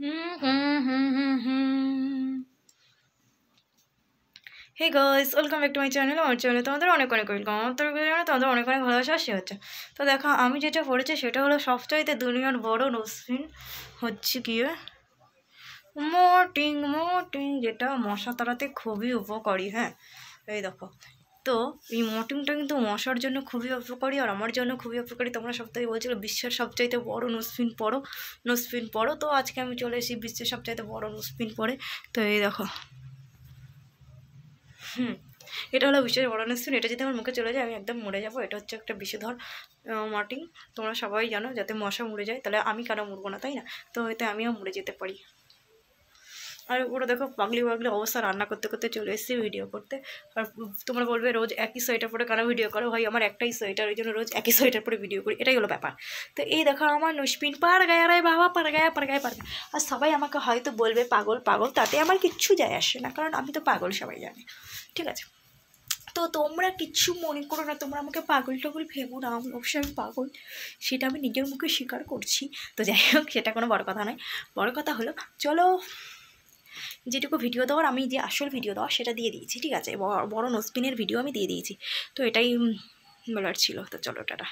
Hey guys, welcome back to my channel. আমার চ্যানেলে তোমাদের অনেক অনেক ওয়েলকাম। আমার তরফ থেকে তোমাদের অনেক অনেক ভালোবাসা সে হচ্ছে। তো দেখো, আমি যেটা পড়েছি সেটা হলো সবচাইতে দুনিয়ার বড় নোসপিন হচ্ছে গিয়ে মর্টিন। মর্টিন যেটা মশা তাড়াতে খুবই উপকারী। হ্যাঁ, এই দেখো, তো এই মর্টিনটা কিন্তু মশার জন্য খুবই উপকারী আর আমার জন্য খুবই উপকারী। তোমরা সপ্তাহে বলছিল বিশ্বের সবচাইতে বড় নোসপিন পড়ো, নোসপিন পড়ো। তো আজকে আমি চলে এসেছি বিশ্বের সবচাইতে বড় নোসপিন পড়ে। তো এই দেখো, এটা হলো বিশেষ বড় নোসপিন। এটা যদি আমার মুখে চলে যায় আমি একদম মরে যাবো। এটা হচ্ছে একটা বিষধর মার্টিন, তোমরা সবাই জানো। যাতে মশা মরে যায়, তাহলে আমি কেন মরবো না, তাই না? তো এতে আমিও মরে যেতে পারি। আর ওরা দেখো পাগলি পাগলি অবস্থা, রান্না করতে করতে চলে এসেছি ভিডিও করতে। আর তোমরা বলবে রোজ একই সোয়েটার পরে কেন ভিডিও করো? ভাই, আমার একটাই সোয়েটার, ওই জন্য রোজ একই সোয়েটার পরে ভিডিও করি, এটাই হলো ব্যাপার। তো এই দেখো আমার নোসপিন পার গায়ে, রে বাবা, পার গায়ে পার গায়ে পার গায়ে। আর সবাই আমাকে হয়তো বলবে পাগল পাগল, তাতে আমার কিচ্ছু যায় আসে না, কারণ আমি তো পাগল, সবাই জানে। ঠিক আছে, তো তোমরা কিচ্ছু মনে করো না, তোমরা আমাকে পাগল টাগল ভেবো না। অবশ্যই আমি পাগল, সেটা আমি নিজের মুখে স্বীকার করছি। তো যাই হোক, সেটা কোনো বড় কথা নয়। বড় কথা হলো, চলো যেটুকু ভিডিও দেওয়ার, আমি যে আসল ভিডিও দেওয়া সেটা দিয়ে দিয়েছি। ঠিক আছে, বড় নোসপিনের ভিডিও আমি দিয়ে দিয়েছি। তো এটাই বলার ছিল। তো চলো, টাটা।